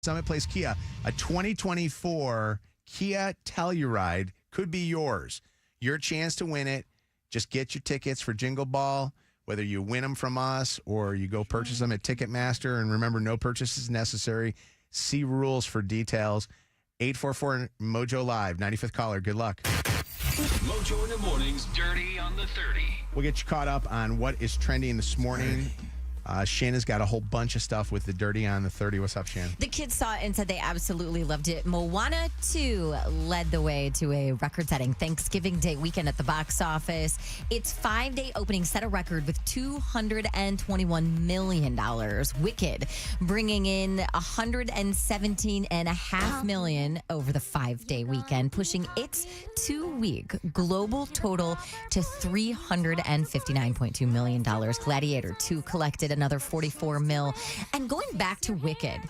Summit Place Kia, a 2024 Kia Telluride could be yours. Your chance to win it. Just get your tickets for Jingle Ball, whether you win them from us or you go purchase them at Ticketmaster. And remember, no purchase is necessary. See rules for details. 844 Mojo Live, 95th caller. Good luck. Mojo in the mornings, Dirty on the 30. We'll get you caught up on what is trending this morning. Shanna's got a whole bunch of stuff with the Dirty on the 30. What's up, Shanna? The kids saw it and said they absolutely loved it. Moana 2 led the way to a record-setting Thanksgiving Day weekend at the box office. Its 5-day opening set a record with $221 million. Wicked, bringing in $117.5 million over the 5-day weekend, pushing its 2-week global total to $359.2 million. Gladiator 2 collected another $44 million. And going back to Wicked,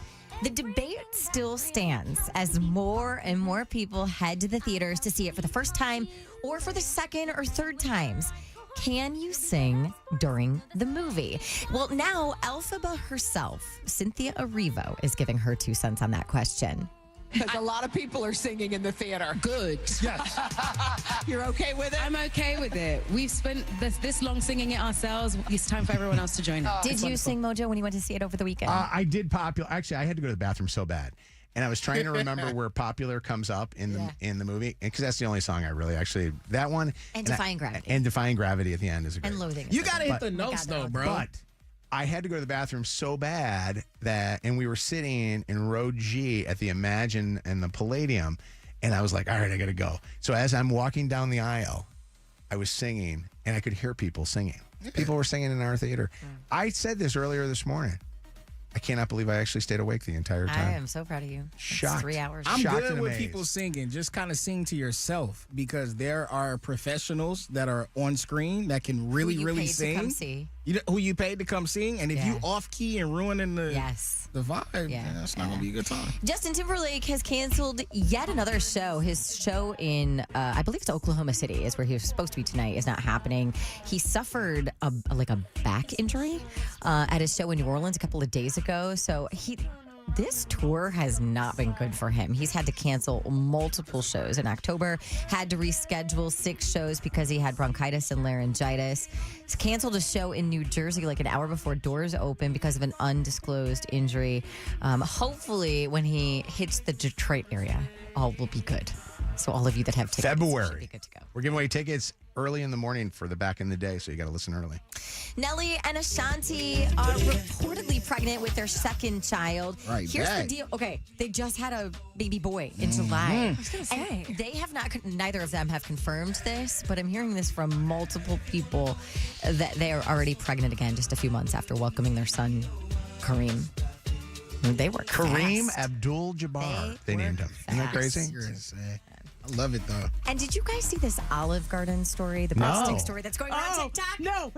the debate still stands as more and more people head to the theaters to see it for the first time or for the second or third times. Can you sing during the movie? Well, now Elphaba herself, Cynthia Erivo, is giving her 2 cents on that question. Because a lot of people are singing in the theater. Good. Yes. You're okay with it? I'm okay with it. We've spent this long singing it ourselves. It's time for everyone else to join us. Did you sing Mojo when you went to see it over the weekend? I did Popular. Actually, I had to go to the bathroom so bad. And I was trying to remember where Popular comes up in the movie. Because that's the only song I really actually... That one... And Defying Gravity. And Defying Gravity at the end is a great... And Loathing. You got to hit the notes, though, bro. But I had to go to the bathroom so bad and we were sitting in row G at the Imagine and the Palladium, and I was like, all right, I got to go. So as I'm walking down the aisle, I was singing, and I could hear people singing. People were singing in our theater. I said this earlier this morning. I cannot believe I actually stayed awake the entire time. I am so proud of you. Shocked. It's 3 hours. I'm Shocked good and with amazed. people singing. Just kind of sing to yourself, because there are professionals that are on screen that can really, Who you really paid sing. to come see. You know, who you paid to come sing, and if you off key and ruining the vibe, that's not gonna be a good time. Justin Timberlake has canceled yet another show. His show in, I believe it's Oklahoma City, is where he was supposed to be tonight, is not happening. He suffered a back injury at his show in New Orleans a couple of days ago. So this tour has not been good for him. He's had to cancel multiple shows in October, had to reschedule 6 shows because he had bronchitis and laryngitis. He's canceled a show in New Jersey like an hour before doors open because of an undisclosed injury. Hopefully, when he hits the Detroit area, all will be good. So all of you that have tickets February. should be good to go. We're giving away tickets early in the morning for the back in the day, so you got to listen early. Nelly and Ashanti are reportedly pregnant with their second child. Here's the deal. Okay, they just had a baby boy in July. I was going to say. And they have not, neither of them have confirmed this, but I'm hearing this from multiple people that they are already pregnant again just a few months after welcoming their son, Kareem. They were Kareem fast. Abdul-Jabbar. They named him. Isn't that crazy? I love it, though. And did you guys see this Olive Garden story, the breadstick story that's going on TikTok? No.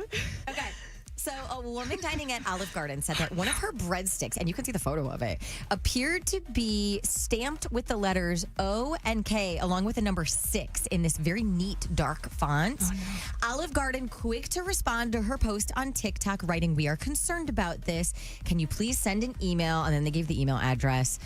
Okay. So a woman dining at Olive Garden said that one of her breadsticks, and you can see the photo of it, appeared to be stamped with the letters O and K along with the number 6 in this very neat dark font. Oh, no. Olive Garden quick to respond to her post on TikTok, writing, "We are concerned about this. Can you please send an email?" And then they gave the email address.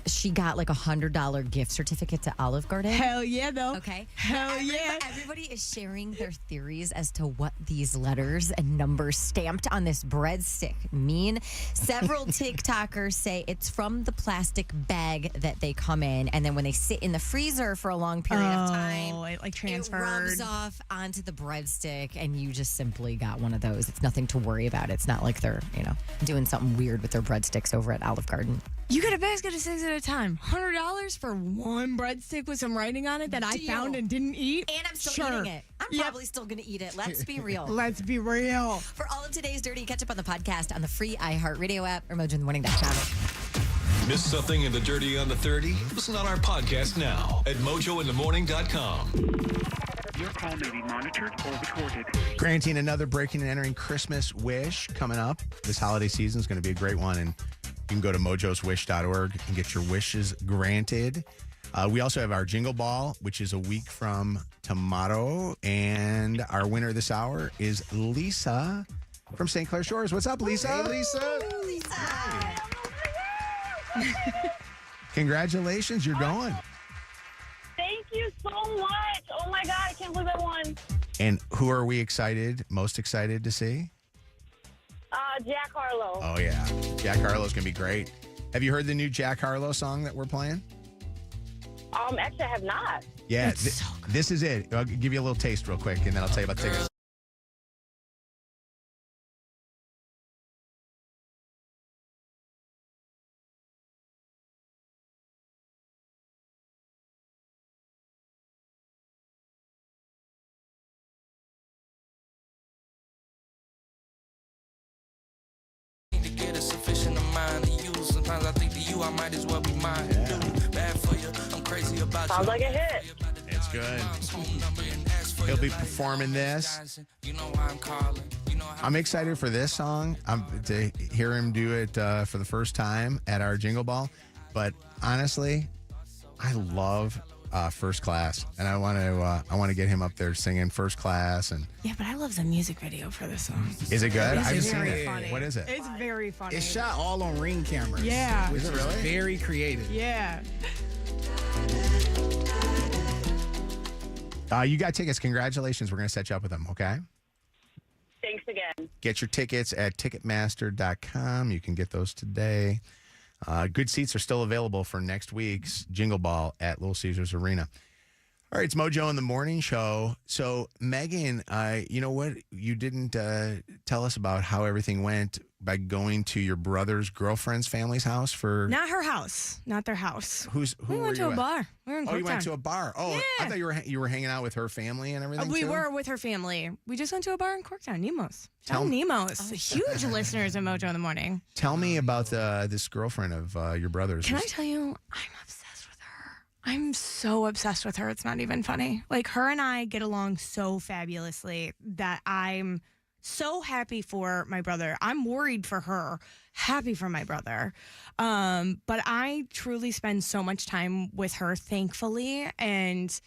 She got like $100 gift certificate to Olive Garden. Hell yeah, though. Okay. Hell yeah. Everybody is sharing their theories as to what these letters and numbers stamped on this breadstick mean. Several TikTokers say it's from the plastic bag that they come in, and then when they sit in the freezer for a long period of time, it like transferred. It rubs off onto the breadstick, and you just simply got one of those. It's nothing to worry about. It's not like they're, doing something weird with their breadsticks over at Olive Garden. You get a basket of 6 at a time. $100 for one breadstick with some writing on it that I found and didn't eat. And I'm still eating it. I'm probably still going to eat it. Let's be real. Let's be real. For all of today's Dirty, catch up on the podcast on the free iHeartRadio app or mojointhemorning.com. Miss something in the Dirty on the 30? Listen on our podcast now at mojointhemorning.com. Your call may be monitored or recorded. Granting another breaking and entering Christmas wish coming up. This holiday season is going to be a great one, and you can go to mojoswish.org and get your wishes granted. We also have our Jingle Ball, which is a week from tomorrow. And our winner this hour is Lisa from St. Clair Shores. What's up, Lisa? Hey, Lisa. Lisa. Congratulations, you're going. Thank you so much. Oh my God, I can't believe I won. And who are we most excited to see? Jack Harlow. Oh, yeah. Jack Harlow's going to be great. Have you heard the new Jack Harlow song that we're playing? Actually, I have not. Yeah, this is it. I'll give you a little taste real quick, and then I'll tell you about tickets. Get a sufficient amount to use. Sometimes I think to you, I might as well be mine. Bad for you. I'm crazy about Sounds you. like a hit. It's good. He'll be performing this. You know why I'm calling. You know how I'm excited for this song. To hear him do it for the first time at our Jingle Ball. But honestly, I love First Class, and I want to get him up there singing First Class. And Yeah, but I love the music video for this song. is it good? I haven't It's seen very it. funny. What is it? It's very funny. It's shot all on Ring cameras. Yeah. Which Is is it really? very creative. Yeah. You got tickets. Congratulations. We're going to set you up with them. Okay. Thanks again. Get your tickets at Ticketmaster.com. You can get those today. Good seats are still available for next week's Jingle Ball at Little Caesars Arena. All right, it's Mojo in the Morning Show. So, Meaghan, you know what? You didn't tell us about how everything went by going to your brother's girlfriend's family's house for... Not her house. Not their house. Who We were went you to a at? bar. We were in Oh, you went Corktown. to a bar. Oh, I Yeah. thought you were hanging out with her family and everything, We too? were with her family. We just went to a bar in Corktown, Nemo's. Tell Tell me- Nemo's. Huge listeners of Mojo in the Morning. Tell me about this girlfriend of your brother's. Can I tell you, I'm obsessed with her. I'm so obsessed with her. It's not even funny. Like, her and I get along so fabulously that I'm so happy for my brother. I'm worried for her, happy for my brother. But I truly spend so much time with her, thankfully. And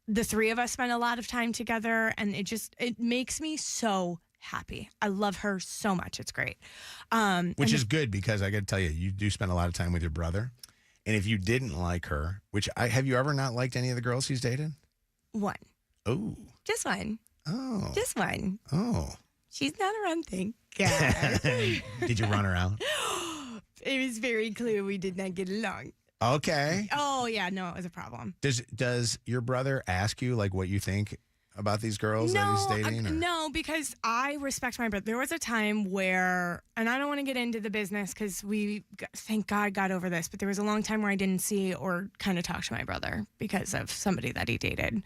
the three of us spend a lot of time together. And it makes me so happy. I love her so much. It's great. Which is good because I got to tell you, you do spend a lot of time with your brother. And if you didn't like her, have you ever not liked any of the girls he's dated? One. Oh. Just one. Oh. Just one. Oh. She's not around, thank God. Did you run her out? It was very clear we did not get along. Okay. Oh, yeah, no, it was a problem. Does your brother ask you like what you think about these girls that he's dating? Or? No, because I respect my brother. There was a time where, and I don't want to get into the business because we, thank God, got over this, but there was a long time where I didn't see or kind of talk to my brother because of somebody that he dated,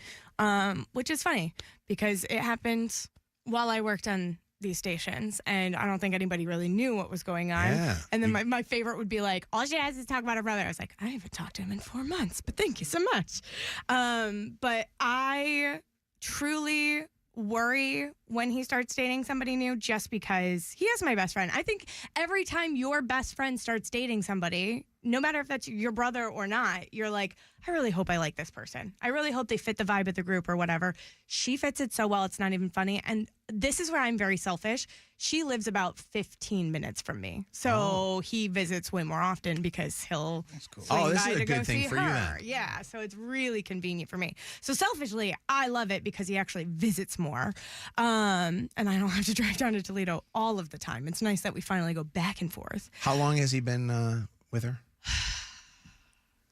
which is funny because it happened while I worked on these stations, and I don't think anybody really knew what was going on. Yeah. And then my favorite would be like, all she has is talk about her brother. I was like, I haven't talked to him in 4 months, but thank you so much. But I truly worry when he starts dating somebody new just because he is my best friend. I think every time your best friend starts dating somebody, no matter if that's your brother or not, you're like, I really hope I like this person. I really hope they fit the vibe of the group or whatever. She fits it so well, it's not even funny. And this is where I'm very selfish. She lives about 15 minutes from me. So he visits way more often because he'll swing Oh, this by is a to go good thing see for you her. then. Yeah, so it's really convenient for me. So selfishly, I love it because he actually visits more. And I don't have to drive down to Toledo all of the time. It's nice that we finally go back and forth. How long has he been with her?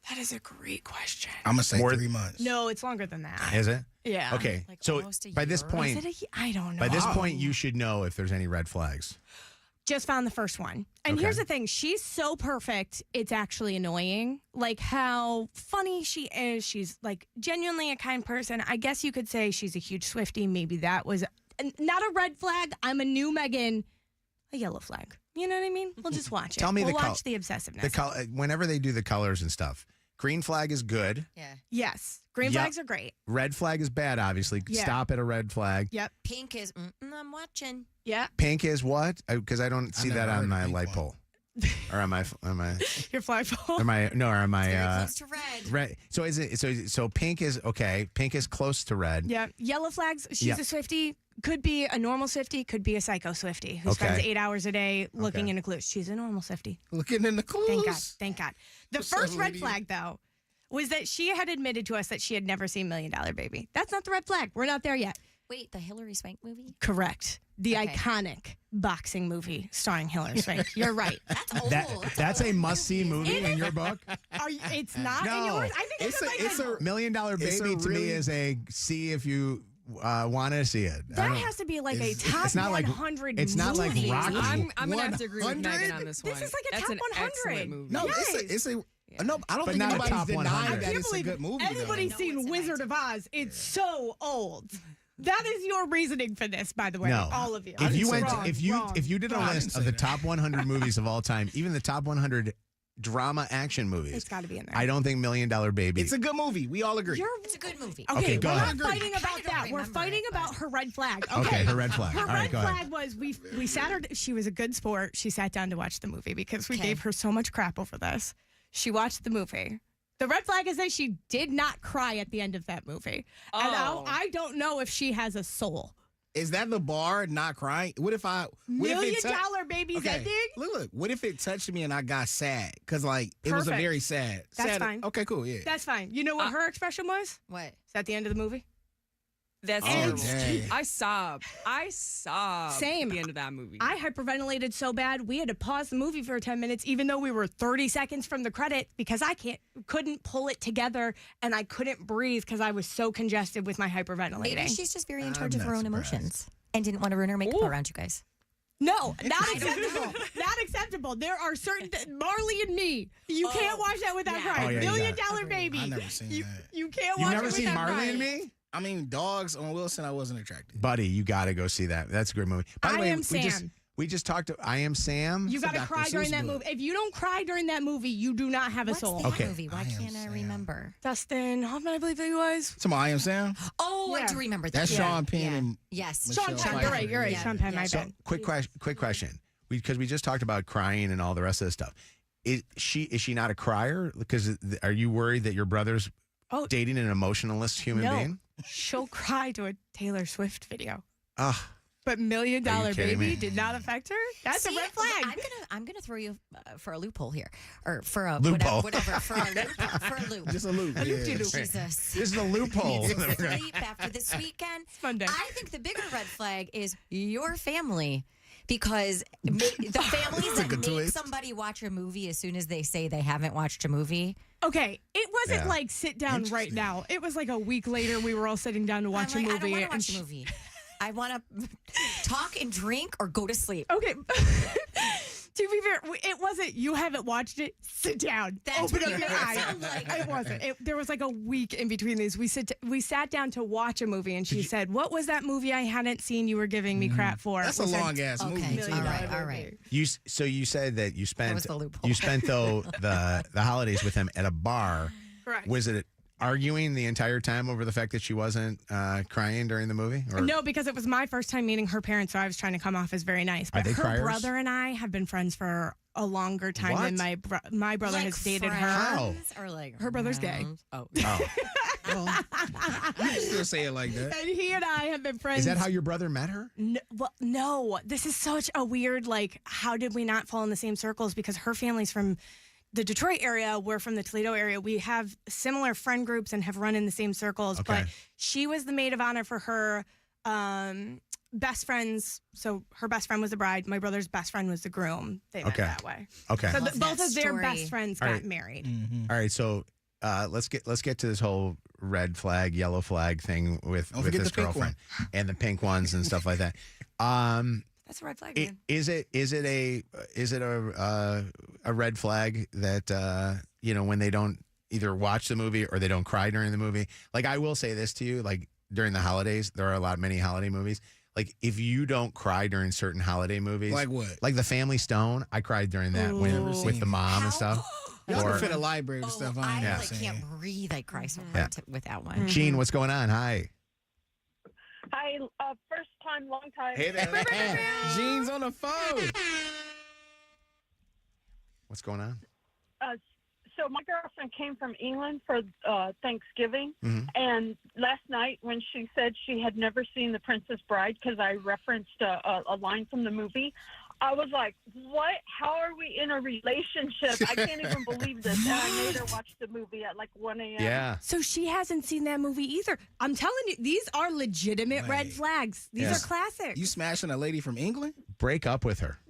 That is a great question. I'm going to say More- 3 months. No, it's longer than that. Is it? Yeah. Okay. Like So almost a by this year? point, Is it I don't know. by this point, you should know if there's any red flags. Just found the first one. And Okay. here's the thing. She's so perfect, it's actually annoying. Like how funny she is. She's like genuinely a kind person. I guess you could say she's a huge Swiftie. Maybe that was not a red flag. I'm a new Meaghan. A yellow flag. You know what I mean? We'll just watch it. Tell me we'll the watch the obsessiveness. Whenever they do the colors and stuff, green flag is good. Yeah. Yes. Green Yep. flags are great. Red flag is bad, obviously. Yeah. Stop at a red flag. Yep. Pink is, I'm watching. Yeah. Pink is what? Because I don't see never that heard on of my pink light one. pole. Or am I? Your flagpole. Am I? No, or am I? Very close to red. Red. So is it? So pink is okay. Pink is close to red. Yeah. Yellow flags. She's Yeah. a Swiftie. Could be a normal Swiftie. Could be a psycho Swiftie who Okay. spends 8 hours a day looking Okay. into clues. She's a normal Swiftie. Looking in the clues. Thank God. Thank God. The What's up, first red lady? flag, though, was that she had admitted to us that she had never seen $1 Million Baby. That's not the red flag. We're not there yet. Wait, the Hillary Swank movie? Correct. The Okay. iconic boxing movie starring Hillary Swank. You're right. That's old. That's a must-see movie in your book. It's not in No. yours? I think it's like it's a $1 Million It's a Baby to me really- is a see if you want to see it. I that don't- has to be like a it's top not like- 100 it's not like movie. Rocky. I'm going to have to agree with 100? Megan on this one. This is like a That's top an 100. excellent movie. No, Yes. it's a no. I don't But think not a anybody's top denying 100. that I can't it's a believe good movie. anybody's though. seen Wizard of Oz. It's so old. That is your reasoning for this, by the way. No. All of you. If you didn't went, say Wrong, if you wrong. if you did a No, I list didn't of say the that. top 100 movies of all time, even the top 100 drama action movies, It's got to be in there. I don't think $1 Million Baby. It's a good movie. We all agree. It's a good movie. Okay, go we're ahead. not fighting about Kinda don't that. We're remember fighting it, about her red flag. Okay, her red flag. Her All right, red go ahead. flag was we sat her. She was a good sport. She sat down to watch the movie because we Okay. gave her so much crap over this. She watched the movie. The red flag is that she did not cry at the end of that movie. And Oh. I don't know if she has a soul. Is that the bar? Not crying. What if I? What $1 if Million it tou- Baby's Okay, ending? Look. What if it touched me and I got sad? Because like it was a Perfect. very sad. That's sad. fine. Okay, cool. Yeah. That's fine. You know what her expression was? What? Is that the end of the movie? That's Oh, terrible. dang. I sobbed. Same. At the end of that movie. I hyperventilated so bad we had to pause the movie for 10 minutes, even though we were 30 seconds from the credit, because I couldn't pull it together and I couldn't breathe because I was so congested with my hyperventilating. Maybe she's just very in I'm charge of her not own surprised. emotions and didn't want to ruin her makeup around you guys. No, not acceptable. Not acceptable. There are certain Marley and Me. You can't watch that without crying. Oh, yeah, you $1 Million got Baby. I never seen you, that. You can't You've watch never it seen without Marley crying. and Me? I mean, dogs on Wilson. I wasn't attracted. Buddy, you got to go see that. That's a great movie. By the I way, Am Sam. we just talked to I Am Sam. You got to Dr. cry during Seuss that book. movie. If you don't cry during that movie, you do not have a What's soul. that Okay. movie? Why I Am can't I Sam. remember? Dustin Hoffman, I believe he was. Some I Am Sam. Oh, Yeah. I do remember that. That's Sean Penn and Yes. Michelle Sean Penn. Pfeiffer. You're right. You're right. Yeah. Sean Penn, my So, bad. quick question. Because we just talked about crying and all the rest of this stuff. Is she not a crier? Because are you worried that your brother's Oh. dating an emotionalist human No. being? She'll cry to a Taylor Swift video. Ugh. But $1 Million Are you kidding Baby me? did not affect her? That's See, a red flag. I'm gonna throw you for a loophole here, or for a Loophole. whatever for a loop. For a loop. Just a loop. Yeah. Jesus. This is a loophole. Sleep after this weekend. Monday. I think the bigger red flag is your family. Because the families that Took a make twist. somebody watch a movie as soon as they say they haven't watched a movie. Okay, it wasn't Yeah. like sit down right now. It was like a week later. We were all sitting down to watch I'm a like, movie. I don't want to and watch a movie. I want to talk and drink or go to sleep. Okay. To be fair, it wasn't, you haven't watched it, sit down. That's Open what up your it eyes. sounded like. It wasn't. There was like a week in between these. We sat down to watch a movie, and she said, "What was that movie I hadn't seen you were giving me crap for?" That's a We said, long ass movie. Okay, too. all right. So you said that you spent was the loophole. you spent though the holidays with him at a bar. Correct. Was it arguing the entire time over the fact that she wasn't crying during the movie? Or No, because it was my first time meeting her parents, so I was trying to come off as very nice. But they her criers? brother and I have been friends for a longer time What? than my brother Like has dated her. How? friends Or like Her brother's gay. Oh. Oh, You can still say it like that. And he and I have been friends. is that how your brother met her? No, this is such a weird, like, how did we not fall in the same circles? Because her family's from the Detroit area. We're from the Toledo area. We have similar friend groups and have run in the same circles. Okay. But she was the maid of honor for her best friends. So her best friend was the bride. My brother's best friend was the groom. They met Okay. that way. Okay. So Love both that of their story. best friends All got right. married. All right, so let's get to this whole red flag, yellow flag thing with Don't forget this the pink girlfriend and the pink ones and stuff like that. That's a red flag, man. Is it a red flag that when they don't either watch the movie or they don't cry during the movie? Like, I will say this to you, like during the holidays, there are many holiday movies. Like, if you don't cry during certain holiday movies, Like what? like The Family Stone, I cried during that Never with seen the it. mom and stuff. Y'all Or- can fit a library and stuff. I ain't I never like seen can't it. breathe. I cry so Yeah. hard with that one. Gene, what's going on? Hi. Hi, first time, long time. Hey there. Gene's on the phone. What's going on? So my girlfriend came from England for Thanksgiving, Mhm. and last night when she said she had never seen The Princess Bride because I referenced a line from the movie, I was like, what? How are we in a relationship? I can't even believe this. And I made her watch the movie at like 1 a.m. Yeah. So she hasn't seen that movie either. I'm telling you, these are legitimate red Wait. flags. These Yes. are classics. You smashing a lady from England? Break up with her.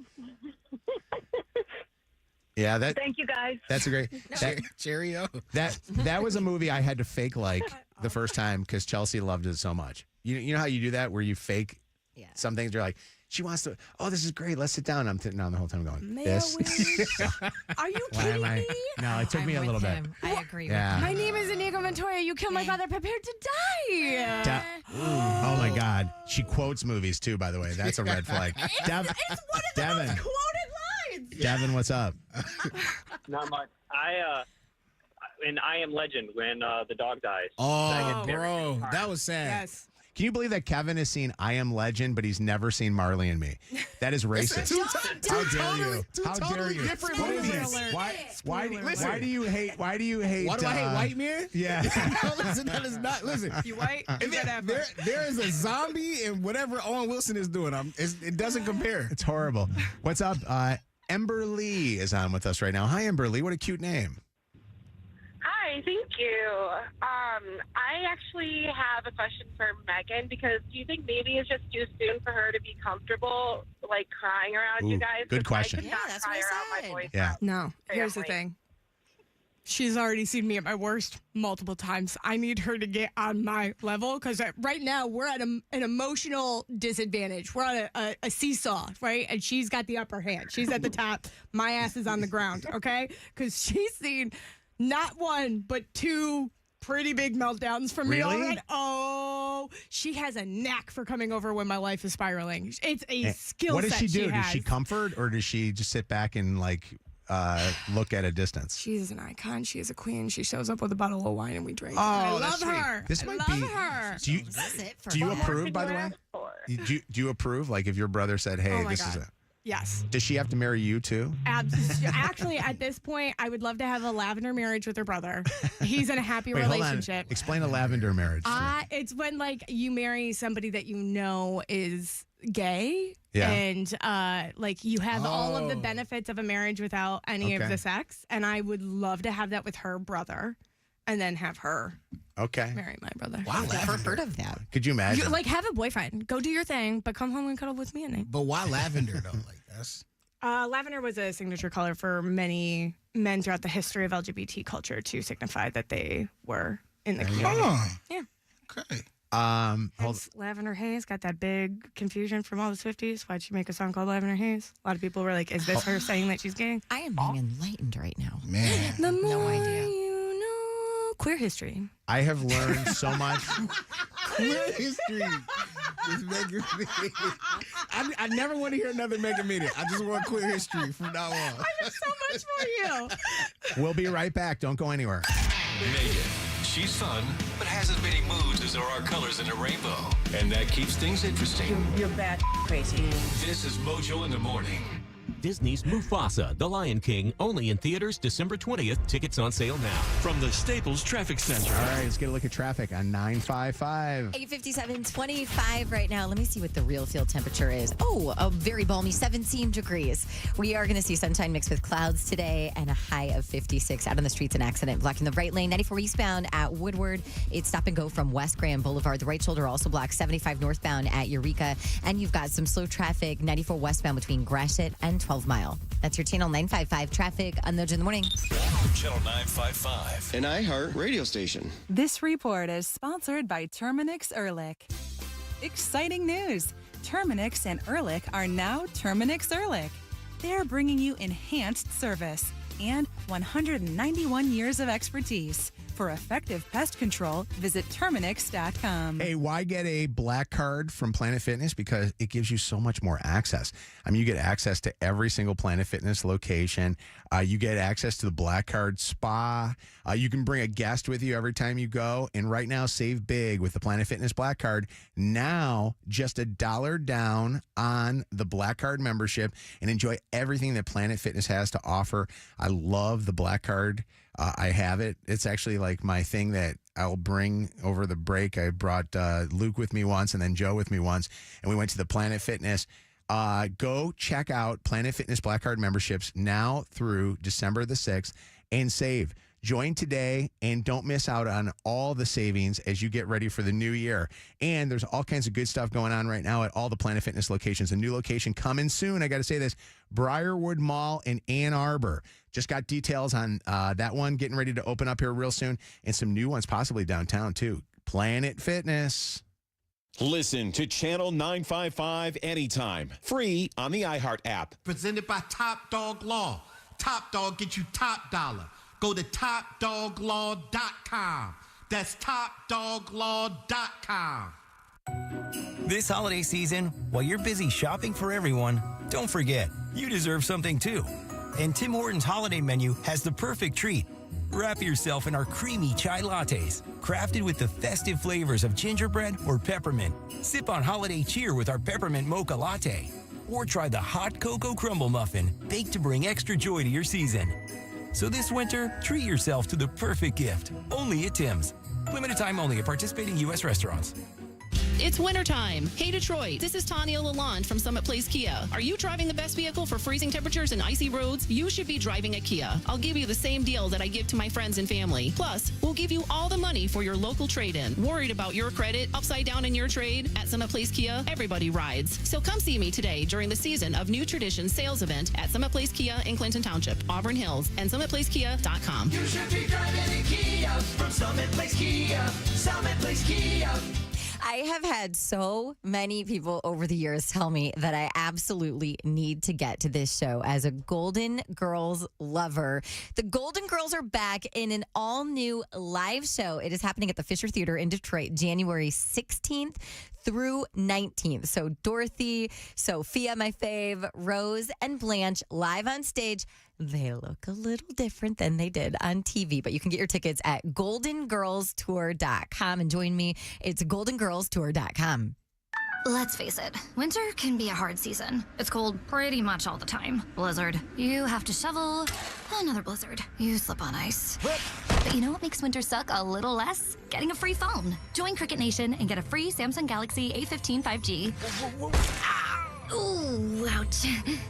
Yeah, Thank you, guys. that's a great. Cheerio. That was a movie I had to fake like the first time because Chelsea loved it so much. You know how you do that where you fake some things. You're like, she wants to. Oh, this is great. Let's sit down. I'm sitting down the whole time going. May I This. Are you Why kidding am I? me? No, it took me a I'm little with bit. him. I agree Yeah. with My name is Inigo Montoya. You killed my father. Prepared to die. Oh my God. She quotes movies too, by the way. That's a red flag. It's one of the Devin. most quoted lines. Devin, what's up? Not much. In I Am Legend when the dog dies. Oh, bro. That was sad. Yes. Can you believe that Kevin has seen I Am Legend, but he's never seen Marley and Me? That is racist. How dare you? How dare you? different What is movies. this? Why do Listen. you hate? Why do you hate? Why do I hate white men? Yeah. No, listen, that is not. Listen, You white? You gotta have there is a zombie and whatever Owen Wilson is doing. It doesn't compare. It's horrible. What's up? Ember Lee is on with us right now. Hi, Ember Lee. What a cute name. Hi, thank you. I actually have a question for Meaghan because do you think maybe it's just too soon for her to be comfortable, like crying around you Ooh, guys? good 'Cause question. I could not that's cry what I around said. my boys. Yeah. No, here's the Family. thing. She's already seen me at my worst multiple times. I need her to get on my level because right now we're at an emotional disadvantage. We're on a seesaw, right? And she's got the upper hand. She's at the top. My ass is on the ground, okay? Because she's seen not one, but two pretty big meltdowns from me Really? already. Oh, she has a knack for coming over when my life is spiraling. It's a skill What does set she do? Does has. she comfort or does she just sit back and like look at a distance? She's an icon. She is a queen. She shows up with a bottle of wine and we drink. Oh, I love that's sweet. her. This I might love be. her. Do you do you approve? By the way, do you approve? Like if your brother said, "Hey, Oh my this is God. a." Yes. Does she have to marry you too? Actually, at this point, I would love to have a lavender marriage with her brother. He's in a happy Wait, hold on. relationship. Explain a lavender marriage. It's when like you marry somebody that you know is gay. Yeah. And like you have all of the Oh. benefits of a marriage without any of Okay. the sex. And I would love to have that with her brother and then have her Okay. marry my brother. Why Never lavender? heard of that. Could you imagine? You, like have a boyfriend, go do your thing, but come home and cuddle with me at night. But why lavender though? Like that's. Lavender was a signature color for many men throughout the history of LGBT culture to signify that they were in the community. Oh. Yeah. Okay. hold, Hence, Lavender Haze got that big confusion from all the Swifties. Why'd she make a song called Lavender Haze? A lot of people were like, is this her saying that she's gay? I am being enlightened right now. Man. The more No idea. you know. Queer history. I have learned so much. Queer history. Is Megan I never want to hear another Megan minute. I just want queer history from now on. I have so much for you. We'll be right back. Don't go anywhere. Meaghan. She's fun, but has as many moods as there are colors in a rainbow. And that keeps things interesting. You're bad crazy. This is Mojo in the Morning. Disney's Mufasa, The Lion King, only in theaters December 20th. Tickets on sale now. From the Staples Traffic Center. All right, let's get a look at traffic on 955. 8:57:25 right now. Let me see what the real field temperature is. Oh, a very balmy 17 degrees. We are going to see sunshine mixed with clouds today and a high of 56. Out on the streets, an accident blocking the right lane. 94 eastbound at Woodward. It's stop and go from West Grand Boulevard. The right shoulder also blocked. 75 northbound at Eureka. And you've got some slow traffic. 94 westbound between Gratiot and 12 Mile. That's your Channel 955 traffic on Mojo in the Morning. Channel 955. An iHeartRadio station. This report is sponsored by Terminix Ehrlich. Exciting news! Terminix and Ehrlich are now Terminix Ehrlich. They're bringing you enhanced service and 191 years of expertise For effective pest control, visit Terminix.com. Hey, why get a black card from Planet Fitness? Because it gives you so much more access. I mean, you get access to every single Planet Fitness location. You get access to the black card spa. You can bring a guest with you every time you go. And right now, save big with the Planet Fitness black card. Now, just $1 down on the black card membership and enjoy everything that Planet Fitness has to offer. I love the black card. I have it. It's actually like my thing that I'll bring over the break. I brought Luke with me once and then Joe with me once, and we went to the Planet Fitness. Go check out Planet Fitness Black Card memberships now through December the 6th and save. Join today and don't miss out on all the savings as you get ready for the new year. And there's all kinds of good stuff going on right now at all the Planet Fitness locations. A new location coming soon. I got to say this, Briarwood Mall in Ann Arbor. Just got details on that one getting ready to open up here real soon, and some new ones possibly downtown too. Planet Fitness. Listen to Channel 955 anytime, free on the iHeart app. Presented by Top Dog Law. Top Dog get you top dollar. Go to topdoglaw.com. That's topdoglaw.com. This holiday season, while you're busy shopping for everyone, don't forget, you deserve something too. And Tim Hortons holiday menu has the perfect treat. Wrap yourself in our creamy chai lattes, crafted with the festive flavors of gingerbread or peppermint. Sip on holiday cheer with our peppermint mocha latte. Or try the hot cocoa crumble muffin, baked to bring extra joy to your season. So this winter, treat yourself to the perfect gift, only at Tim's. Limited time only at participating U.S. restaurants. It's wintertime. Hey, Detroit. This is Tanya Lalonde from Summit Place Kia. Are you driving the best vehicle for freezing temperatures and icy roads? You should be driving a Kia. I'll give you the same deal that I give to my friends and family. Plus, we'll give you all the money for your local trade-in. Worried about your credit upside down in your trade? At Summit Place Kia, everybody rides. So come see me today during the Season of New Tradition sales event at Summit Place Kia in Clinton Township, Auburn Hills, and SummitPlaceKia.com. You should be driving a Kia from Summit Place Kia. Summit Place Kia. I have had so many people over the years tell me that I absolutely need to get to this show as a Golden Girls lover. The Golden Girls are back in an all-new live show. It is happening at the Fisher Theater in Detroit, January 16th through 19th. So Dorothy, Sophia, my fave, Rose, and Blanche live on stage. They look a little different than they did on TV, but you can get your tickets at goldengirlstour.com and join me. It's goldengirlstour.com. Let's face it, winter can be a hard season. It's cold pretty much all the time. Blizzard, you have to shovel. Another blizzard, you slip on ice. But you know what makes winter suck a little less? Getting a free phone. Join Cricket Nation and get a free Samsung Galaxy A15 5G. Ooh, ouch.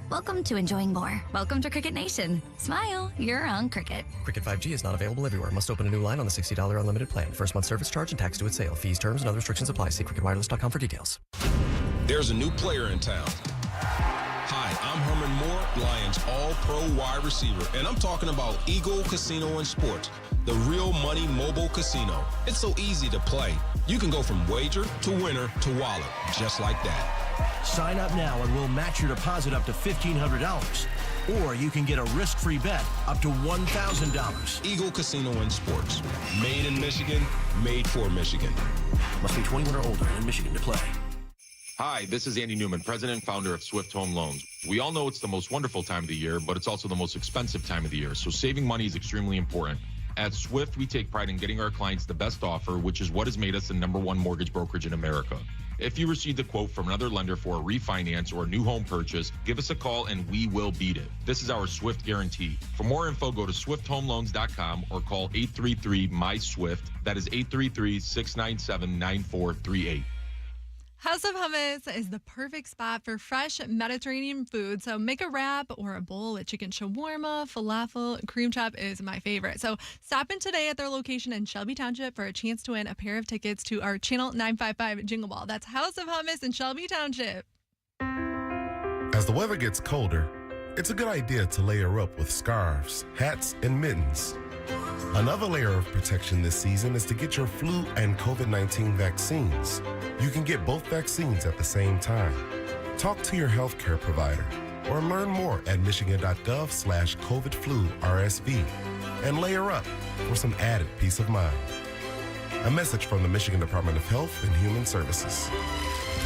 Welcome to enjoying more. Welcome to Cricket Nation. Smile, you're on Cricket. Cricket 5G is not available everywhere. Must open a new line on the $60 unlimited plan. First month service charge and tax due at sale. Fees, terms, and other restrictions apply. See cricketwireless.com for details. There's a new player in town. Hi, I'm Herman Moore, Lions All-Pro wide receiver, and I'm talking about Eagle Casino and Sports, the real money mobile casino. It's so easy to play. You can go from wager to winner to wallet, just like that. Sign up now and we'll match your deposit up to $1,500. Or you can get a risk-free bet up to $1,000. Eagle Casino and Sports. Made in Michigan, made for Michigan. Must be 21 or older and in Michigan to play. Hi, this is Andy Newman, president and founder of Swift Home Loans. We all know it's the most wonderful time of the year, but it's also the most expensive time of the year, so saving money is extremely important. At Swift, we take pride in getting our clients the best offer, which is what has made us the #1 mortgage brokerage in America. If you received a quote from another lender for a refinance or a new home purchase, give us a call and we will beat it. This is our Swift guarantee. For more info, go to swifthomeloans.com or call 833-MY-SWIFT. That is 833-697-9438. House of Hummus is the perfect spot for fresh Mediterranean food. So make a wrap or a bowl with chicken shawarma, falafel, and cream chop is my favorite. So stop in today at their location in Shelby Township for a chance to win a pair of tickets to our Channel 955 Jingle Ball. That's House of Hummus in Shelby Township. As the weather gets colder, it's a good idea to layer up with scarves, hats, and mittens. Another layer of protection this season is to get your flu and COVID-19 vaccines. You can get both vaccines at the same time. Talk to your healthcare provider or learn more at michigan.gov/COVID-flu-RSV. and layer up for some added peace of mind. A message from the Michigan Department of Health and Human Services.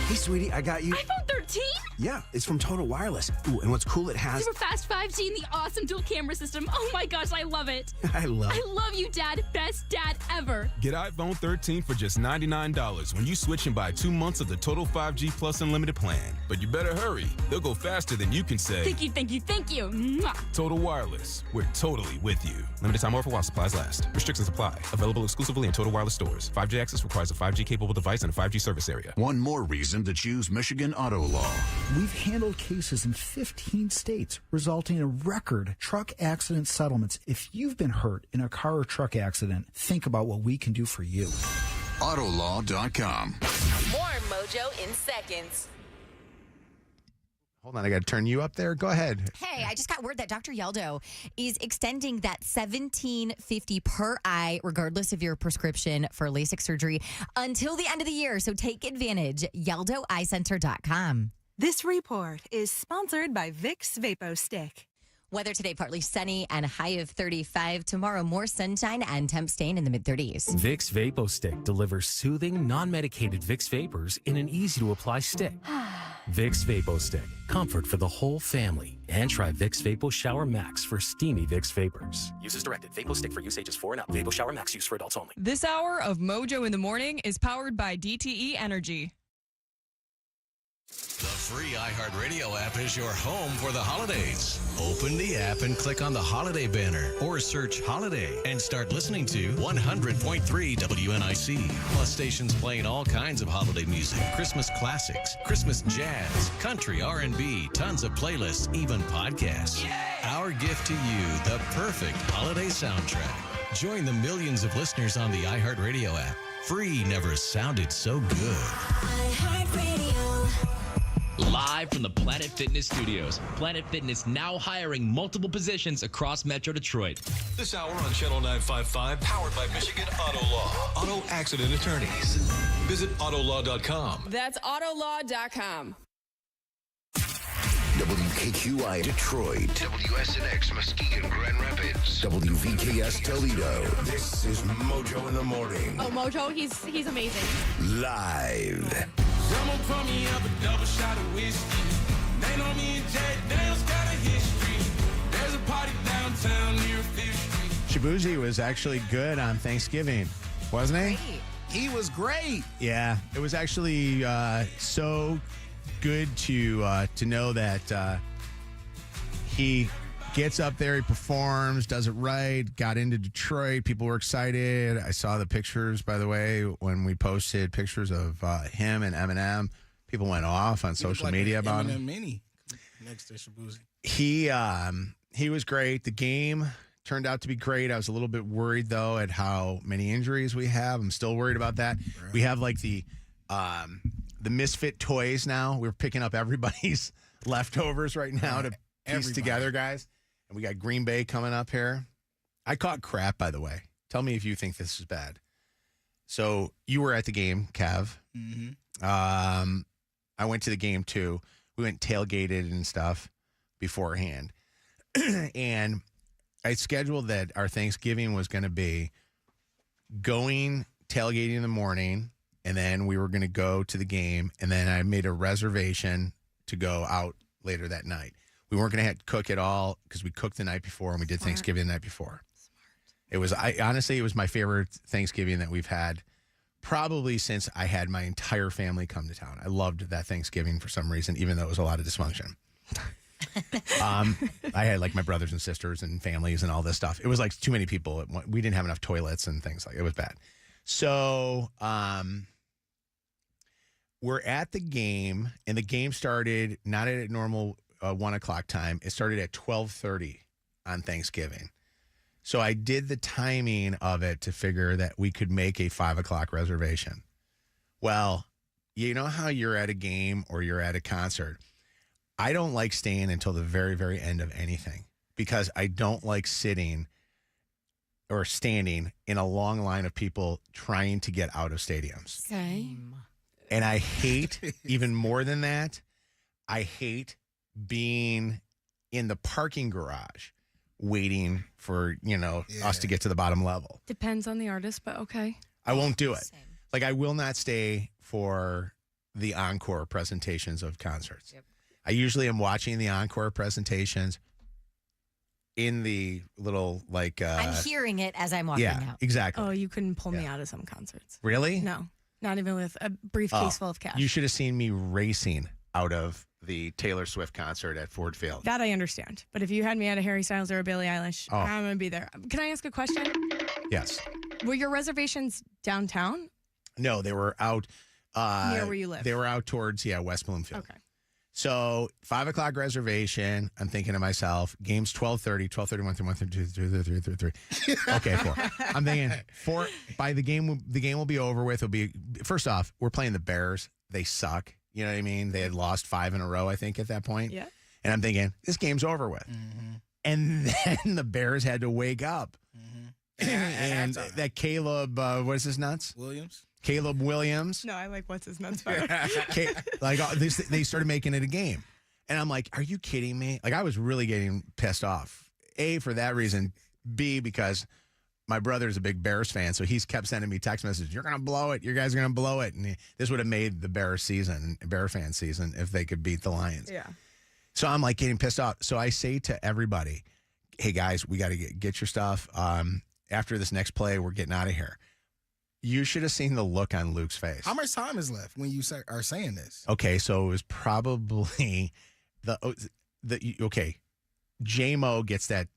Hey, sweetie, I got you. iPhone 13? Yeah, it's from Total Wireless. Ooh, and what's cool, it has... Super fast 5G and the awesome dual camera system. Oh my gosh, I love it. I love you, Dad. Best dad ever. Get iPhone 13 for just $99 when you switch and buy 2 months of the Total 5G Plus Unlimited plan. But you better hurry. They'll go faster than you can say. Thank you, thank you, thank you. Mwah. Total Wireless. We're totally with you. Limited time offer while supplies last. Restrictions apply. Available exclusively in Total Wireless stores. 5G access requires a 5G-capable device and a 5G service area. One more reason to choose Michigan Auto Law. We've handled cases in 15 states, resulting in record truck accident settlements. If you've been hurt in a car or truck accident, think about what we can do for you. Autolaw.com. More Mojo in seconds. Hold on, I got to turn you up there. Go ahead. Hey, I just got word that Dr. Yeldo is extending that $1,750 per eye, regardless of your prescription for LASIK surgery, until the end of the year. So take advantage. YeldoEyeCenter.com. This report is sponsored by Vicks VapoStick. Weather today, partly sunny and a high of 35. Tomorrow, more sunshine and temp staying in the mid-30s. Vicks VapoStick delivers soothing, non-medicated Vicks vapors in an easy-to-apply stick. Vicks VapoStick, comfort for the whole family. And try Vicks Vapo Shower Max for steamy Vicks vapors. Use as directed. VapoStick for use ages 4 and up. Vapo Shower Max use for adults only. This hour of Mojo in the Morning is powered by DTE Energy. The free iHeartRadio app is your home for the holidays. Open the app and click on the holiday banner or search holiday and start listening to 100.3 WNIC. Plus stations playing all kinds of holiday music, Christmas classics, Christmas jazz, country, R&B, tons of playlists, even podcasts. Yay! Our gift to you, the perfect holiday soundtrack. Join the millions of listeners on the iHeartRadio app. Free never sounded so good. iHeartRadio. Live from the Planet Fitness studios. Planet Fitness now hiring multiple positions across Metro Detroit. This hour on Channel 955, powered by Michigan Auto Law. Auto accident attorneys. Visit Autolaw.com. That's Autolaw.com. WKQI Detroit. WSNX Muskegon Grand Rapids. WVKS Toledo. This is Mojo in the Morning. Oh, Mojo, he's amazing. Live. Someone pour me up a double shot of whiskey. They know me and Jack Daniels got a history. There's a party downtown near 5th Street. Shabuzi was actually good on Thanksgiving, wasn't he? Great. He was great. Yeah, it was actually so good to know that he gets up there, he performs, does it right, got into Detroit. People were excited. I saw the pictures, by the way, when we posted pictures of him and Eminem. People went off on social media about him. Mini next to Shabuzi. He was great. The game turned out to be great. I was a little bit worried, though, at how many injuries we have. I'm still worried about that. Right. We have like the misfit toys now. We're picking up everybody's leftovers right now to piece together, guys. And we got Green Bay coming up here. I caught crap, by the way. Tell me if you think this is bad. So you were at the game, Kev. Mm-hmm. I went to the game, too. We went tailgated and stuff beforehand. And I scheduled that our Thanksgiving was going to be going tailgating in the morning, and then we were going to go to the game, and then I made a reservation to go out later that night. We weren't going to cook at all because we cooked the night before, and we did Thanksgiving the night before. It was honestly, it was my favorite Thanksgiving that we've had probably since I had my entire family come to town. I loved that Thanksgiving for some reason, even though it was a lot of dysfunction. I had like my brothers and sisters and families and all this stuff. It was like too many people. We didn't have enough toilets and things like it was bad. So we're at the game, and the game started not at a normal 1 o'clock time. It started at 12:30 on Thanksgiving. So I did the timing of it to figure that we could make a 5 o'clock reservation. Well, you know how you're at a game or you're at a concert. I don't like staying until the very, very end of anything because I don't like sitting or standing in a long line of people trying to get out of stadiums. Okay. And I hate, even more than that, I hate being in the parking garage waiting for, us to get to the bottom level. Depends on the artist, but okay. I won't do it. Like, I will not stay for the encore presentations of concerts. Yep. I usually am watching the encore presentations in the little, like... I'm hearing it as I'm walking out. Exactly. Oh, you couldn't pull me out of some concerts. Really? No, not even with a briefcase full of cash. You should have seen me racing out of the Taylor Swift concert at Ford Field. That I understand. But if you had me at a Harry Styles or a Billie Eilish, I'm going to be there. Can I ask a question? Yes. Were your reservations downtown? No, they were out... near where you live? They were out towards, West Bloomfield. Okay. So 5 o'clock reservation. I'm thinking to myself, game's 12:30, 1:30, 1:30. Okay, 4. I'm thinking 4. By the game will be over with. It'll be, first off, we're playing the Bears. They suck. You know what I mean? They had lost 5 in a row, I think, at that point. Yeah. And I'm thinking, this game's over with. And then the Bears had to wake up. And that Caleb, what is his nuts? Caleb Williams. No, I like what's his nuts better. They started making it a game. And I'm like, are you kidding me? Like, I was really getting pissed off. A, for that reason. B, because my brother's a big Bears fan, so he's kept sending me text messages. You're going to blow it. You guys are going to blow it. And this would have made the Bear fan season, if they could beat the Lions. Yeah. So I'm like getting pissed off. So I say to everybody, hey, guys, we got to get your stuff. After this next play, we're getting out of here. You should have seen the look on Luke's face. How much time is left when you are saying this? Okay, so it was probably J-Mo gets that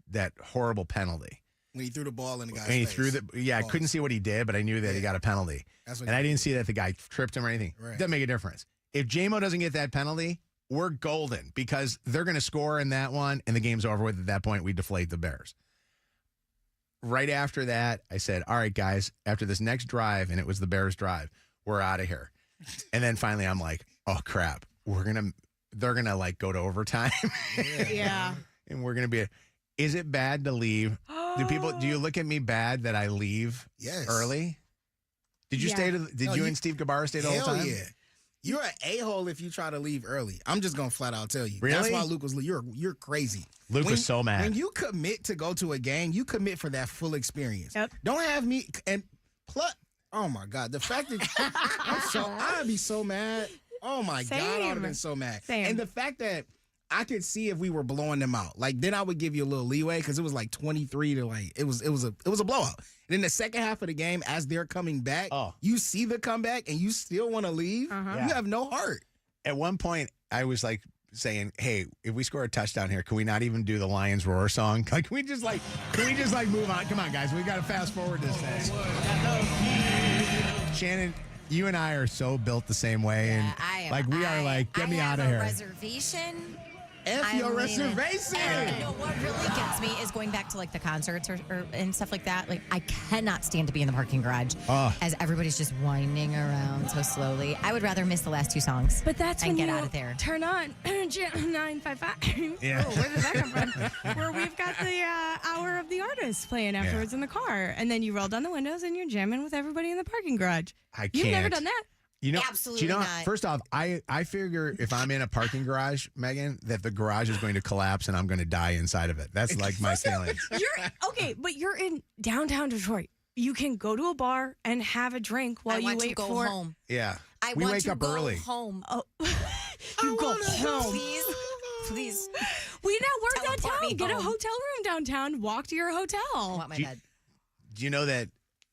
horrible penalty. When he threw the ball in the guy's face. I Balls. couldn't see what he did, but I knew that he got a penalty. And I didn't see that the guy tripped him or anything. Right. Doesn't make a difference. If J-Mo doesn't get that penalty, we're golden because they're going to score in that one, and the game's over with. At that point, we deflate the Bears. Right after that, I said, all right, guys, after this next drive, and it was the Bears drive, we're out of here. And then finally I'm like, oh, crap. They're going to like go to overtime. Yeah. And we're going to be, is it bad to leave? Do you look at me bad that I leave early? Did you and Steve Gabbara stay the whole time? Yeah. You're an a-hole if you try to leave early. I'm just gonna flat out tell you. Really? That's why Luke was. You're crazy. Luke was so mad. When you commit to go to a game, you commit for that full experience. Yep. Don't have me and plus. Oh my God, the fact that I'd be so mad. Oh my God, I would have been so mad. And the fact that I could see if we were blowing them out, like then I would give you a little leeway because it was like 23 to like it was a blowout. And in the second half of the game, as they're coming back, you see the comeback and you still want to leave. You have no heart. At one point, I was like saying, "Hey, if we score a touchdown here, can we not even do the Lions roar song? Like, can we just move on? Come on, guys, we got to fast forward this thing." Shannon, you and I are so built the same way, and we are like, get me out of here. Reservation. F your reservation. And what really gets me is going back to like the concerts or and stuff like that. Like I cannot stand to be in the parking garage as everybody's just winding around so slowly. I would rather miss the last 2 songs. But that's and when get you out of there. Turn on 955. Yeah. Oh, where did that come from? Where we've got the hour of the artist playing afterwards in the car, and then you roll down the windows and you're jamming with everybody in the parking garage. You've never done that. Absolutely not. not. First off, I figure if I'm in a parking garage, Megan, that the garage is going to collapse and I'm going to die inside of it. That's like my feelings. But you're in downtown Detroit. You can go to a bar and have a drink while you wait go for home. Yeah. We wake to up go early. Home. Oh, you go home, please. We now work Teleport me downtown. Get a home. hotel room downtown. Walk to your hotel. I want my bed. Do you know that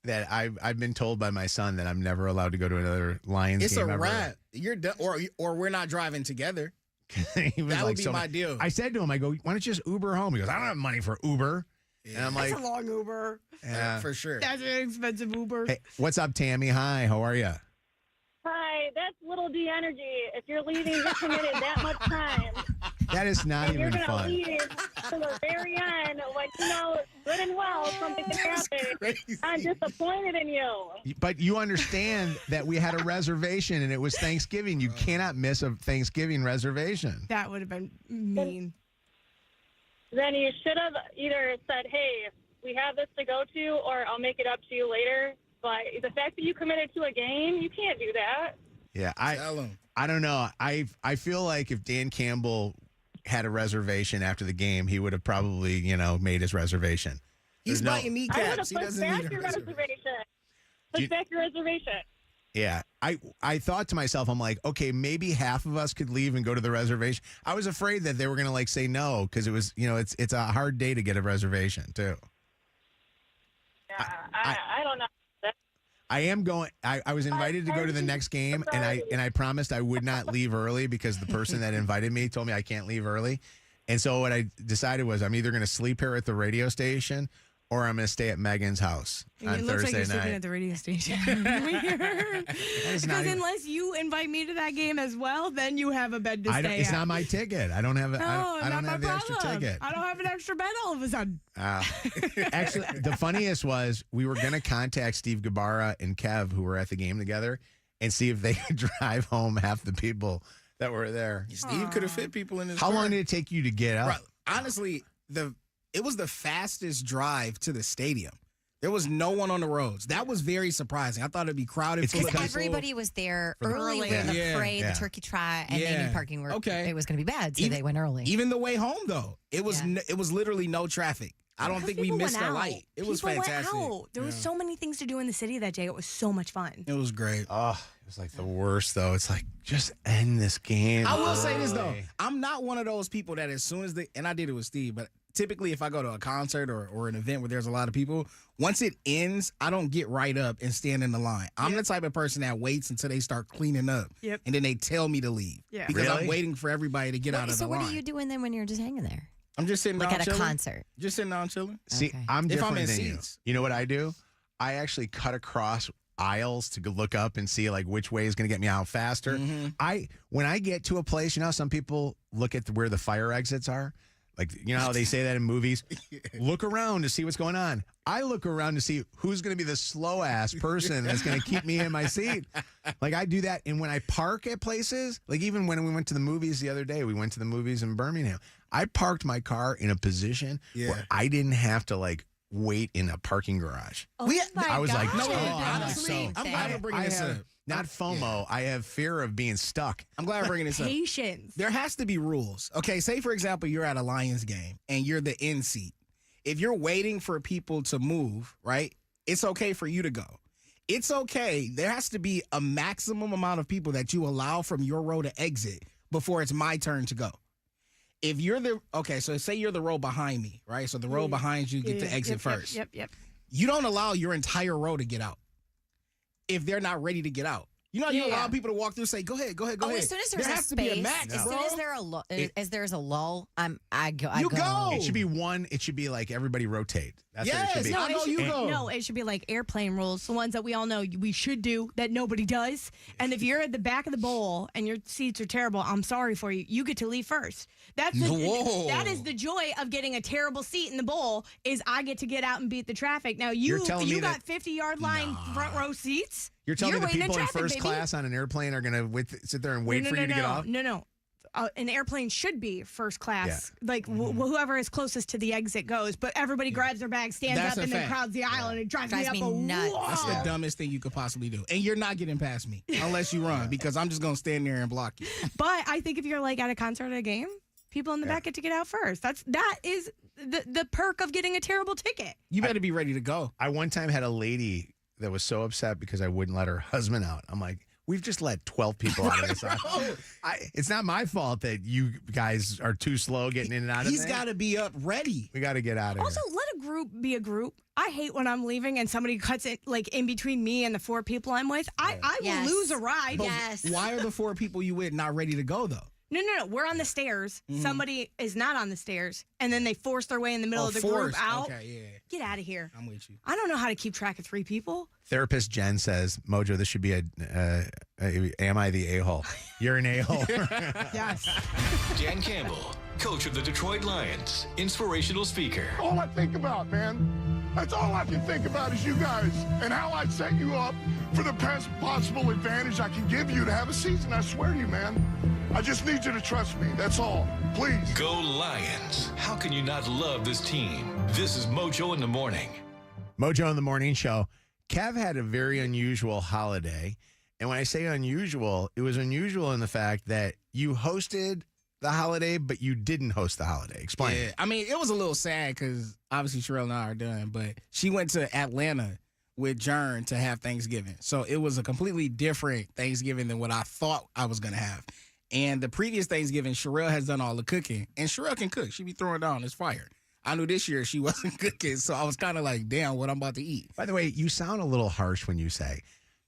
I've been told by my son that I'm never allowed to go to another Lions It's game a ever. wrap. You're done, or we're not driving together. He was That like, would be my deal. I said to him, I go, why don't you just Uber home? He goes, I don't have money for Uber. Yeah. And I'm That's like, a long Uber. yeah. For sure. That's an expensive Uber. Hey, what's up, Tammy? Hi, how are you? Hi, that's little D energy. If you're leaving, you're committed that much time. That is not and even you're fun. You're going to leave to the very end when you know good and well something can happen. I'm disappointed in you. But you understand that we had a reservation and it was Thanksgiving. You cannot miss a Thanksgiving reservation. That would have been mean. Then you should have either said, hey, we have this to go to, or I'll make it up to you later. But the fact that you committed to a game, you can't do that. Yeah, I don't know. I feel like if Dan Campbell had a reservation after the game, he would have probably, made his reservation. He's biting kneecaps. He doesn't need a reservation. Put back your reservation. Yeah. I thought to myself, I'm like, okay, maybe half of us could leave and go to the reservation. I was afraid that they were going to say no because it was, it's a hard day to get a reservation too. Yeah, I don't know. I am going. I was invited to go to the next game, and I promised I would not leave early because the person that invited me told me I can't leave early. And so what I decided was I'm either going to sleep here at the radio station or I'm going to stay at Meaghan's house on it looks Thursday like you're night. sleeping at the radio station. Weird. Because unless you invite me to that game as well, then you have a bed to stay at. It's not my ticket. I don't have. I don't have the extra ticket. I don't have an extra bed all of a sudden. Actually, the funniest was we were going to contact Steve Gabara and Kev, who were at the game together, and see if they could drive home half the people that were there. Steve could have fit people in his How car. long did it take you to get up? Right. Honestly, it was the fastest drive to the stadium. There was no one on the roads. That was very surprising. I thought it'd be crowded. Because everybody was there early for the parade, the turkey trot, and maybe parking where it was going to be bad, so they went early. Even the way home, though, it was literally no traffic. I don't think we missed a light. It was fantastic. Went out. There was so many things to do in the city that day. It was so much fun. It was great. Oh, it was like the worst, though. It's like, just end this game. I will say this, though. I'm not one of those people that as soon as and I did it with Steve, but typically if I go to a concert or an event where there's a lot of people, once it ends, I don't get right up and stand in the line. I'm the type of person that waits until they start cleaning up. Yep. And then they tell me to leave. Yeah. Because I'm waiting for everybody to get out of the line. So what are you doing then when you're just hanging there? I'm just sitting down like at chilling. a concert. Just sitting down chilling. See, I'm different if I'm in than seats. you. You know what I do? I actually cut across aisles to go look up and see like which way is going to get me out faster. When I get to a place, some people look at where the fire exits are. Like, how they say that in movies? Look around to see what's going on. I look around to see who's going to be the slow-ass person that's going to keep me in my seat. Like, I do that. And when I park at places, like even when we went to the movies the other day, we went to the movies in Birmingham. I parked my car in a position where I didn't have to, wait in a parking garage. I was like, honestly, I'm glad we're bringing this up. Not FOMO. I have fear of being stuck. I'm glad we're bringing this up. Patience. There has to be rules. Okay, say, for example, you're at a Lions game and you're the end seat. If you're waiting for people to move, right, it's okay for you to go. It's okay. There has to be a maximum amount of people that you allow from your row to exit before it's my turn to go. If you're so say you're the row behind me, right? So the row behind you get to exit first. Yep. You don't allow your entire row to get out if they're not ready to get out. You allow people to walk through and say, go ahead. As soon as there's there a has space, to be a max, as bro. soon as there's a lull, I go. It should be one. It should be like everybody rotate. That's what it should be. No, it should be like airplane rules, the ones that we all know we should do that nobody does. And if you're at the back of the bowl and your seats are terrible, I'm sorry for you. You get to leave first. That is the joy of getting a terrible seat in the bowl is I get to get out and beat the traffic. Now you got 50-yard line front row seats. You're telling me the people in traffic, first baby. class on an airplane are going to sit there and wait for you to get off? No. An airplane should be first class. Yeah. Like whoever is closest to the exit goes, but everybody grabs their bag, stands up, and then crowds the aisle, and it drives me nuts. That's the dumbest thing you could possibly do. And you're not getting past me unless you run because I'm just going to stand there and block you. But I think if you're at a concert or a game, people in the back get to get out first. That is the perk of getting a terrible ticket. You better be ready to go. I one time had a lady that was so upset because I wouldn't let her husband out. I'm like, we've just let 12 people out of this. It's not my fault that you guys are too slow getting in and out of it. He's got to be up ready. We got to get out of Also, let a group be a group. I hate when I'm leaving and somebody cuts it in between me and the 4 people I'm with. I will lose a ride. But why are the 4 people you with not ready to go, though? No. We're on the stairs. Somebody is not on the stairs, and then they force their way in the middle of the group out. Okay, yeah. Get out of here. I'm with you. I don't know how to keep track of 3 people. Therapist Jen says, Mojo, this should be am I the a-hole? You're an a-hole. Yes. Jan Campbell, coach of the Detroit Lions, inspirational speaker. All I think about, man, that's all I can think about is you guys and how I set you up for the best possible advantage I can give you to have a season. I swear to you, man. I just need you to trust me. That's all. Please. Go Lions. How can you not love this team? This is Mojo in the Morning. Mojo in the Morning Show. Kev had a very unusual holiday. And when I say unusual, it was unusual in the fact that you hosted the holiday, but you didn't host the holiday. Explain. Yeah, I mean, it was a little sad because obviously Sherelle and I are done, but she went to Atlanta with Jern to have Thanksgiving. So it was a completely different Thanksgiving than what I thought I was going to have. And the previous Thanksgiving, Sherelle has done all the cooking. And Sherelle can cook. She be throwing down. It's fire. I knew this year she wasn't cooking, so I was kind of like, damn, what I'm about to eat. By the way, you sound a little harsh when you say,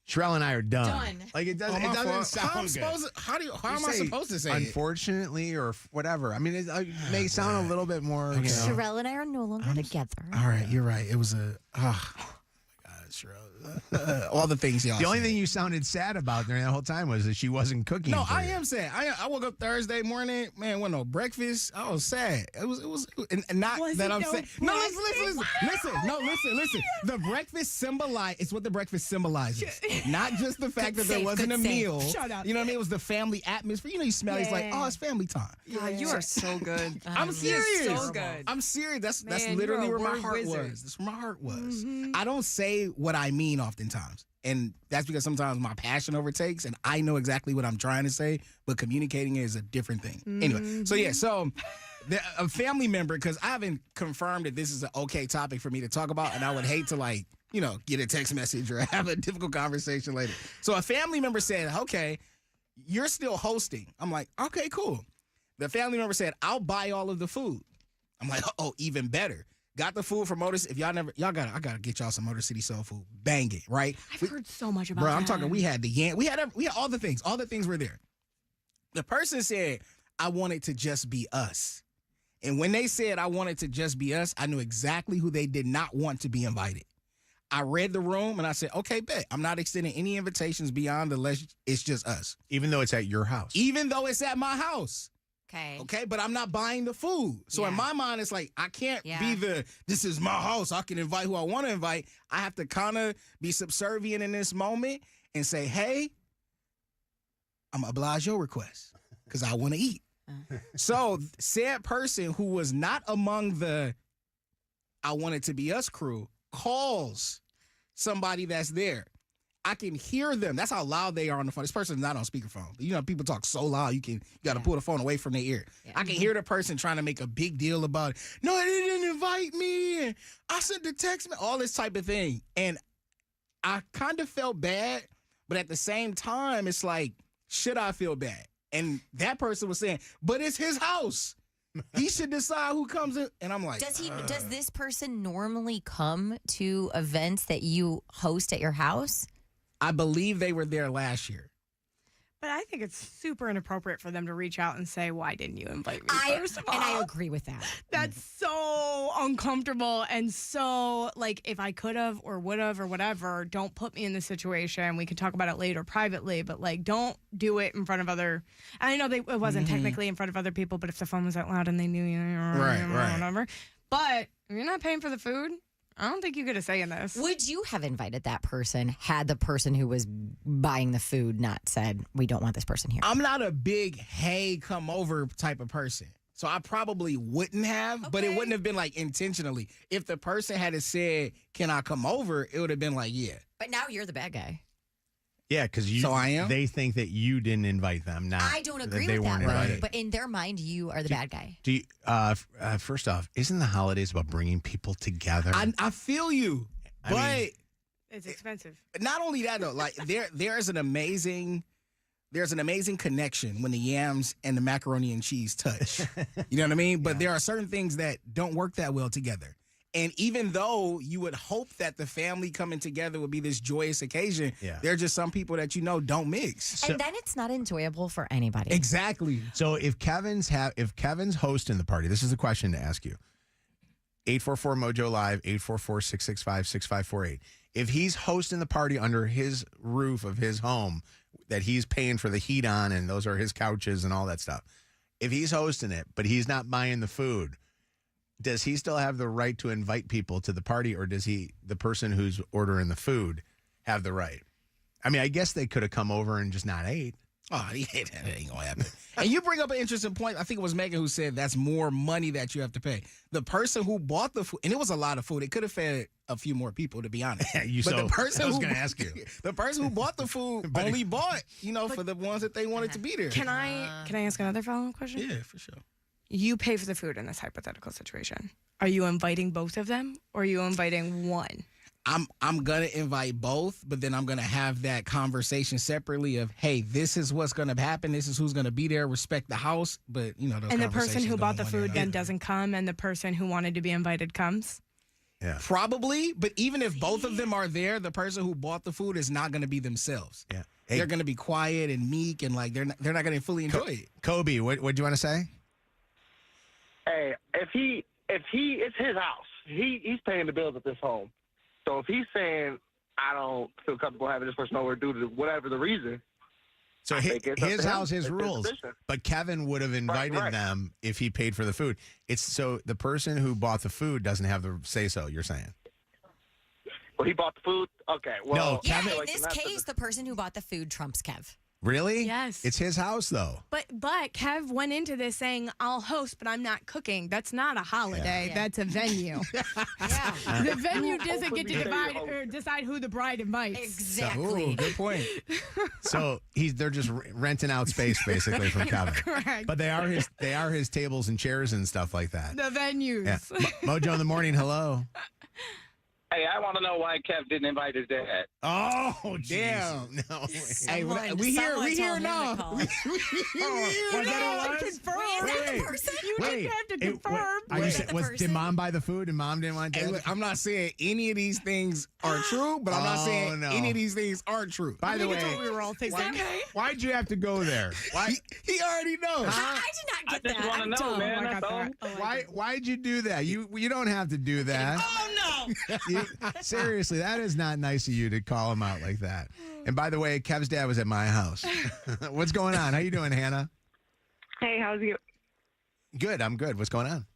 Sherelle and I are done. Like, it doesn't, sound good. How am I supposed to say unfortunately, or whatever. I mean, it may sound a little bit more. Okay. Sherelle and I are no longer together. All right, you're right. It was a, oh my God, Sherelle. All the things y'all The only thing you sounded sad about during that whole time was that she wasn't cooking. No, I am sad. I woke up Thursday morning, man, wasn't no breakfast. I was sad. It was and not was that I'm no sad. No, listen. The breakfast it's what the breakfast symbolizes. Not just the fact that there wasn't a meal. Shut up. You know what I mean? It was the family atmosphere. You know, you smell it's like, oh, it's family time. God, you are so good. I'm serious. So good. I'm serious. That's Man, literally you're where a my heart word wizard. was. That's where my heart was. I don't say what I mean oftentimes. And that's because sometimes my passion overtakes and I know exactly what I'm trying to say, but communicating it is a different thing. Anyway, so a family member, because I haven't confirmed that this is an okay topic for me to talk about, and I would hate to get a text message or have a difficult conversation later. So a family member said, okay, you're still hosting. I'm like, okay, cool. The family member said, I'll buy all of the food. I'm like, oh, even better. Got the food from Motor City. If I gotta get y'all some Motor City soul food. Bang it, right? I've heard so much about Bro, that. I'm talking, we had the yam. We had all the things. All the things were there. The person said, I want it to just be us. And when they said I wanted to just be us, I knew exactly who they did not want to be invited. I read the room and I said, okay, bet. I'm not extending any invitations beyond it's just us. Even though it's at your house. Even though it's at my house. Okay, but I'm not buying the food. So in my mind, it's like, I can't be this is my house. I can invite who I want to invite. I have to kind of be subservient in this moment and say, hey, I'm going to oblige your request because I want to eat. So said person who was not among the I want it to be us crew calls somebody that's there. I can hear them. That's how loud they are on the phone. This person's not on speakerphone. You know, people talk so loud, you got to pull the phone away from their ear. Yeah. I can hear the person trying to make a big deal about it. No, they didn't invite me. And I sent the text, all this type of thing. And I kind of felt bad, but at the same time, it's like, should I feel bad? And that person was saying, but it's his house. He should decide who comes in. And I'm like, does this person normally come to events that you host at your house? I believe they were there last year. But I think it's super inappropriate for them to reach out and say, why didn't you invite me? First of all. And I agree with that. That's so uncomfortable and so, like, if I could have or would have or whatever, don't put me in this situation. We can talk about it later privately, but, like, don't do it in front of other. And I know it wasn't technically in front of other people, but if the phone was that loud and they knew you, whatever. But if you're not paying for the food, I don't think you get a say in this. Would you have invited that person had the person who was buying the food not said, we don't want this person here? I'm not a big, hey, come over type of person. So I probably wouldn't have, but it wouldn't have been like intentionally. If the person had said, can I come over? It would have been like, yeah. But now you're the bad guy. Yeah, because they think that you didn't invite them. Not I don't agree with that, right? But in their mind, you are the bad guy. Do you, first off, isn't the holidays about bringing people together? I feel you, but it's expensive. Not only that though, like there's an amazing connection when the yams and the macaroni and cheese touch. You know what I mean? But there are certain things that don't work that well together. And even though you would hope that the family coming together would be this joyous occasion, there are just some people that don't mix. And then it's not enjoyable for anybody. Exactly. So if Kevin's hosting the party, this is the question to ask you. 844-MOJO Live, 844-665-6548. If he's hosting the party under his roof of his home that he's paying for the heat on and those are his couches and all that stuff, if he's hosting it but he's not buying the food, does he still have the right to invite people to the party, or does the person who's ordering the food, have the right? I mean, I guess they could have come over and just not ate. Oh, yeah, that ain't gonna happen. And you bring up an interesting point. I think it was Meaghan who said that's more money that you have to pay. The person who bought the food, and it was a lot of food. It could have fed a few more people, to be honest. I was going to ask you. The person who bought the food only bought, for the ones that they wanted to be there. Can I ask another follow-up question? Yeah, for sure. You pay for the food in this hypothetical situation. Are you inviting both of them, or are you inviting one? I'm gonna invite both, but then I'm gonna have that conversation separately of, hey, this is what's gonna happen. This is who's gonna be there. Respect the house, but those and the person who bought the food then end. doesn't come, and the person who wanted to be invited comes. Yeah, probably. But even if both of them are there, the person who bought the food is not gonna be themselves. Yeah, they're gonna be quiet and meek, and like they're not gonna fully enjoy it. Kobe, what do you want to say? Hey, if it's his house, he's paying the bills at this home. So if he's saying, I don't feel comfortable having this person over due to whatever the reason. So his house, his rules. But Kevin would have invited them if he paid for the food. It's so the person who bought the food doesn't have the say-so, you're saying. Well, he bought the food? Okay. Well, no, Kevin, in this case, the person who bought the food trumps Kev. Really? Yes. It's his house, though. But Kev went into this saying, I'll host, but I'm not cooking. That's not a holiday. Yeah. That's a venue. The venue doesn't get to decide who the bride invites. Exactly. Ooh, good point. So they're just renting out space, basically, from Kevin. Correct. But they are his tables and chairs and stuff like that. The venues. Yeah. Mojo in the morning, hello. Hey, I want to know why Kev didn't invite his dad. Oh, damn! No. Hey, we here now. Was that have to confirm. Did mom buy the food and mom didn't want to? Hey, look, I'm not saying any of these things are true, but I'm not saying any of these things aren't true. By the way, we were all thinking. Why'd you have to go there? Why? He already knows. I did not get that. I just want to know, man. That's all. Why'd you do that? You don't have to do that. Oh no! Seriously, that is not nice of you to call him out like that. And by the way, Kev's dad was at my house. What's going on? How you doing, Hannah? Hey, how's you? Good. I'm good. What's going on?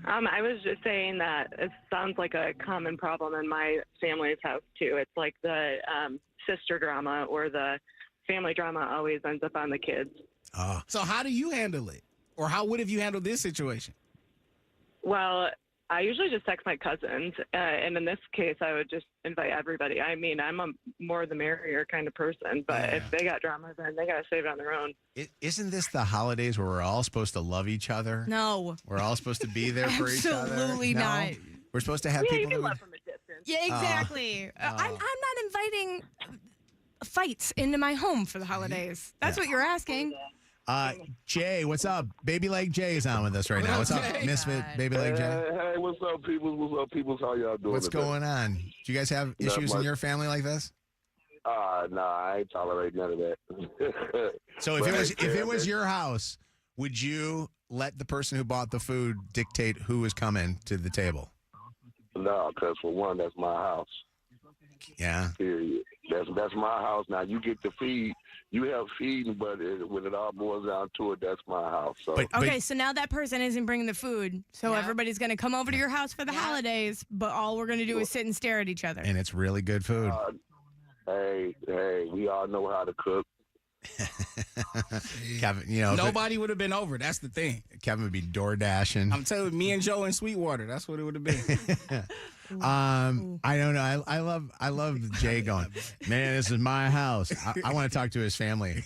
I was just saying that it sounds like a common problem in my family's house too. It's like the sister drama or the family drama always ends up on the kids. So how do you handle it? Or how would have you handled this situation? Well, I usually just text my cousins, and in this case, I would just invite everybody. I mean, I'm a more the merrier kind of person, but if they got drama, then they got to save it on their own. Isn't this the holidays where we're all supposed to love each other? No. We're all supposed to be there for each other? Absolutely not. We're supposed to have you people can that love from a distance. Yeah, exactly. I'm not inviting fights into my home for the holidays. That's what you're asking. Jay, what's up? Baby Leg Jay is on with us right now. What's up, Misfit Baby Leg Jay? Hey, what's up, people? What's up, people? How y'all doing? What's going on? Do you guys have issues in your family like this? Nah, I ain't tolerate none of that. So if it was your house, would you let the person who bought the food dictate who was coming to the table? No, because for one, that's my house. Yeah. Period. That's my house. Now you get to feed. You help feeding, but when it all boils down to it, that's my house. So. Okay, so now that person isn't bringing the food, so everybody's going to come over to your house for the holidays, but all we're going to do is sit and stare at each other. And it's really good food. Hey, we all know how to cook. Kevin, nobody would have been over. That's the thing. Kevin would be door dashing. I'm telling you, me and Joe in Sweetwater. That's what it would have been. I don't know. I love Jay going, man, this is my house. I want to talk to his family.